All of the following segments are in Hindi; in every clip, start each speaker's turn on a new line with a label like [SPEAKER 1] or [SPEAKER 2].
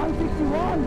[SPEAKER 1] 161.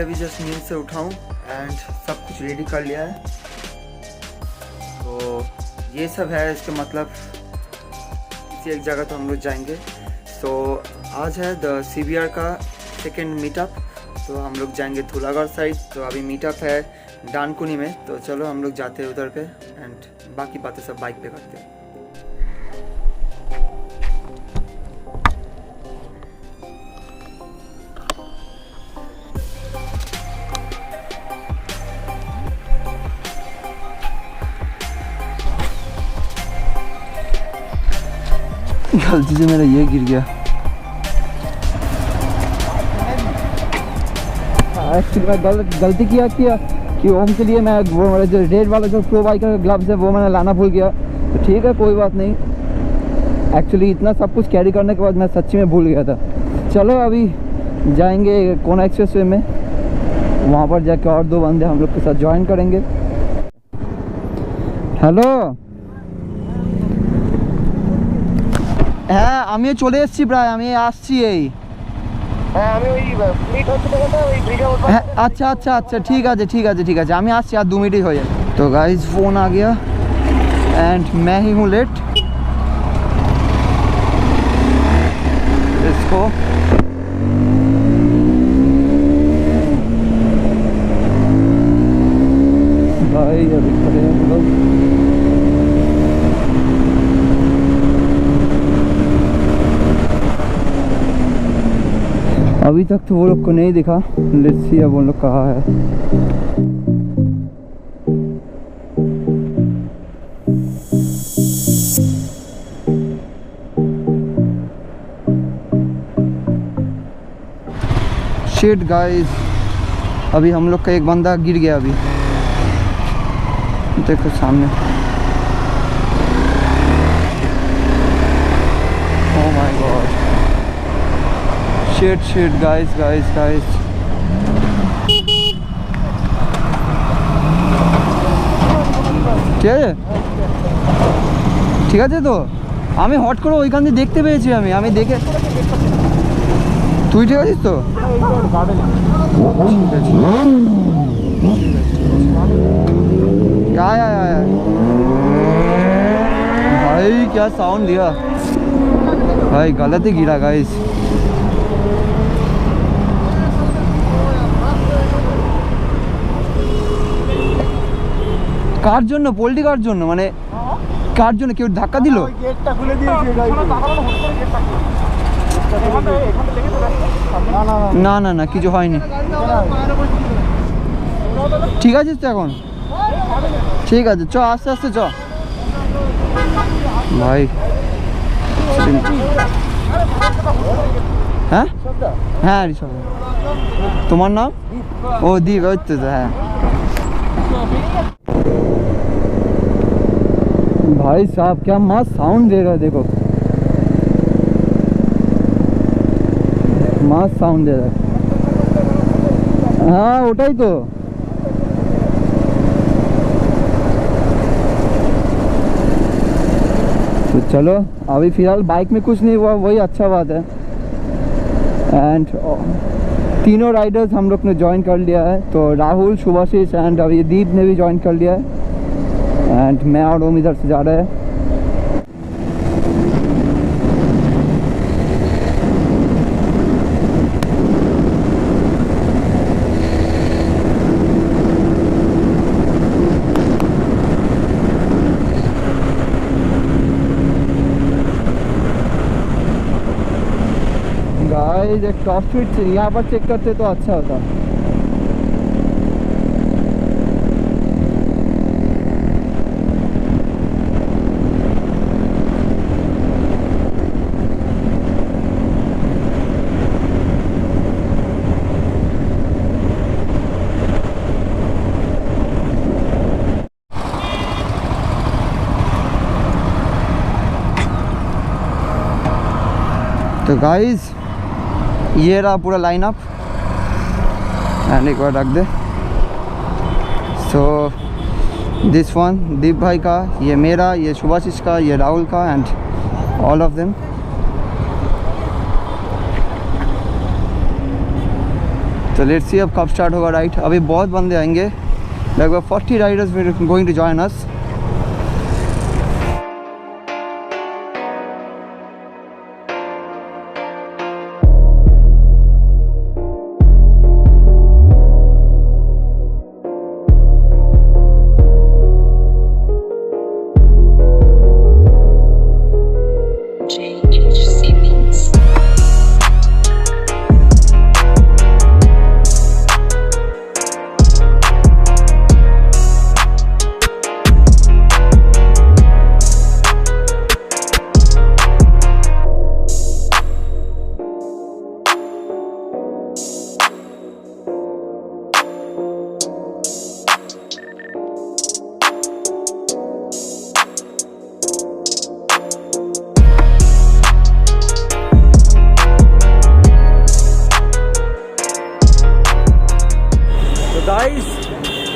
[SPEAKER 2] अभी जस्ट नींद से उठाऊं एंड सब कुछ रेडी कर लिया है। तो ये सब है, इसके मतलब किसी एक जगह तो हम लोग जाएंगे। सो आज है द CBR का सेकेंड मीटअप, तो हम लोग जाएंगे धूलागढ़ साइड। तो अभी मीटअप है डानकुनी में, तो चलो हम लोग जाते हैं उधर पे एंड बाकी बातें सब बाइक पे करते हैं। गलती से मेरा ये गिर गया। एक्चुअली मैं गलती किया कि ओम के लिए मैं वो मेरा जो रेड वाला जो प्रो बाइक का ग्लव्स है वो मैंने लाना भूल गया। तो ठीक है, कोई बात नहीं। एक्चुअली इतना सब कुछ कैरी करने के बाद मैं सच्ची में भूल गया था। चलो अभी जाएंगे कोना एक्सप्रेस वे में, वहाँ पर जाके और 2 बंदे हम लोग के साथ ज्वाइन करेंगे। हेलो, হ্যাঁ আমিও চলে এসেছি প্রায়, আমি আসছি এই। হ্যাঁ আমি ওই মিট হচ্ছে তো ওই ব্রিজে উঠব। আচ্ছা আচ্ছা আচ্ছা ঠিক আছে ঠিক আছে ঠিক আছে, আমি আসছি, আর 2 मिनट हो जाए। तो गाइस फ़ोन आ गया एंड मैं ही हूँ लेट। इसको भाई अभी खड़े हैं हम लोग। अभी तक तो वो लोग को नहीं दिखा, लेट्स सी अब वो लोग कहाँ है। शिट गाइस, अभी हम लोग का एक बंदा गिर गया। अभी देखो सामने, oh my God, shit shit guys guys guys. ঠিক আছে তো, আমি হট করে ওইখান দিয়ে দেখতে পেয়েছি। আমি দেখে, তুই ঠিক আছিস তো? भाई क्या साउंड दिया भाई, गलत ही गिरा गाइस। কার জন্য? পোল্ট্রি কার জন্য? মানে কার জন্য? কেউ ধাক্কা দিল? গেটটা খুলে দিয়েছে না না না, কিছু হয়নি। ঠিক আছিস তো এখন? ঠিক আছে, চ আস্তে আস্তে চ ভাই। হ্যাঁ হ্যাঁ ঋষভ। তোমার নাম? ও দীপ, ওই তো। হ্যাঁ भाई साहब क्या मस्त साउंड दे रहा है, देखो मस्त साउंड दे रहा है। हाँ ওটাই তো। तो चलो अभी फिलहाल बाइक में कुछ नहीं हुआ, वही अच्छा बात है। एंड तीनों राइडर्स हम लोग ने ज्वाइन कर लिया है। तो राहुल, शुभाशीष एंड अभी दीप ने भी ज्वाइन कर लिया है। एंड मैं और ओम इधर से जा रहे हैं। गाइस एक टॉप स्पीड यहाँ पर चेक करते तो अच्छा होता। तो गाइस ये रहा पूरा लाइनअप एंड एक बार रख दे। सो दिस वन दीप भाई का, ये मेरा, ये सुभाषिश का, ये राहुल का एंड ऑल ऑफ देम। तो लेट्स सी अब कब स्टार्ट होगा राइड। अभी बहुत बंदे आएंगे, लगभग 40 riders going to join us.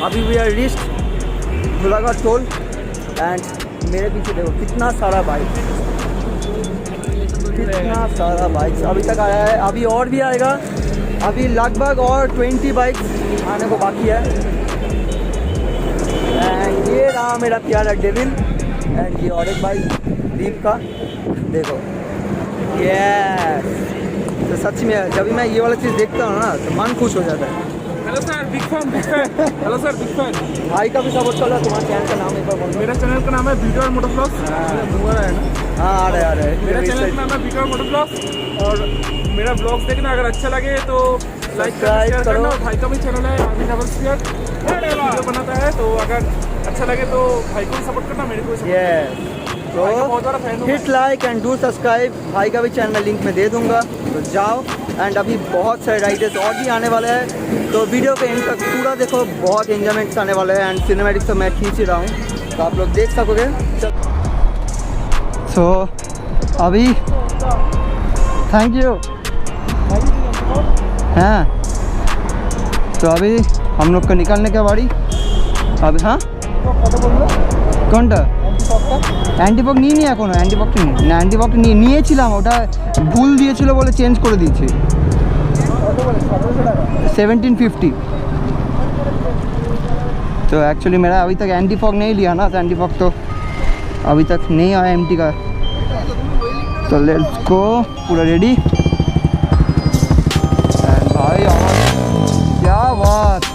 [SPEAKER 2] अभी वी आर रीच्ड लागा टोल एंड मेरे पीछे देखो कितना सारा बाइक, कितना सारा बाइक्स अभी तक आया है। अभी और भी आएगा, अभी लगभग और 20 बाइक्स आने को बाकी है। एंड ये रहा मेरा प्यारा डेविल एंड ये और एक बाइक दीप का देखो। यस, तो सच में जब भी मैं ये वाला चीज़ देखता हूँ ना तो मन खुश हो जाता है।
[SPEAKER 1] Hello sir, big fan, big fan. Hello sir, big fan.
[SPEAKER 2] भाई का भी सपोर्ट कर रहा है। तुम्हारे चैनल का नाम एक बार बोलो।
[SPEAKER 1] मेरा चैनल का नाम है वीडियो और मोटो ब्लॉग्स। है ना?
[SPEAKER 2] हाँ, आ रहे
[SPEAKER 1] मेरा चैनल का नाम है वीडियो और मोटो ब्लॉग्स और मेरा ब्लॉग्स देखना अगर अच्छा लगे तो लाइक शेयर करना। भाई का भी चैनल है वीडियो बनाता है, तो अगर अच्छा लगे तो भाई को भी सपोर्ट करना, मेरे को भी। तो बहुत बड़ा फैन हूं।
[SPEAKER 2] Hit like and do subscribe. भाई का भी चैनल लिंक में दे दूंगा, तो जाओ। एंड अभी बहुत सारे राइडर्स और भी आने वाले हैं, तो वीडियो के एंड तक पूरा देखो, बहुत एंजॉयमेंट्स आने वाले हैं। एंड सिनेमैटिक्स तो मैं खींच ही रहा हूँ, तो आप लोग देख सकोगे। सो अभी थैंक यू। हाँ, तो अभी हम लोग को निकलने के बारी। अभी हाँ কোনটা অ্যান্টিবক নিয়ে এখনো অ্যান্টিবকটা নিয়ে না, অ্যান্টিবকটা নিয়েছিলাম, ওটা ভুল দিয়েছিল বলে চেঞ্জ করে দিয়েছি। 1750। तो एक्चुअली मेरा अभी तक एंटी फॉग नहीं लिया ना, तो एंटी फॉग तो अभी तक नहीं आया एमटी का। तो लेट्स गो, पूरा रेडी। भाई क्या बात,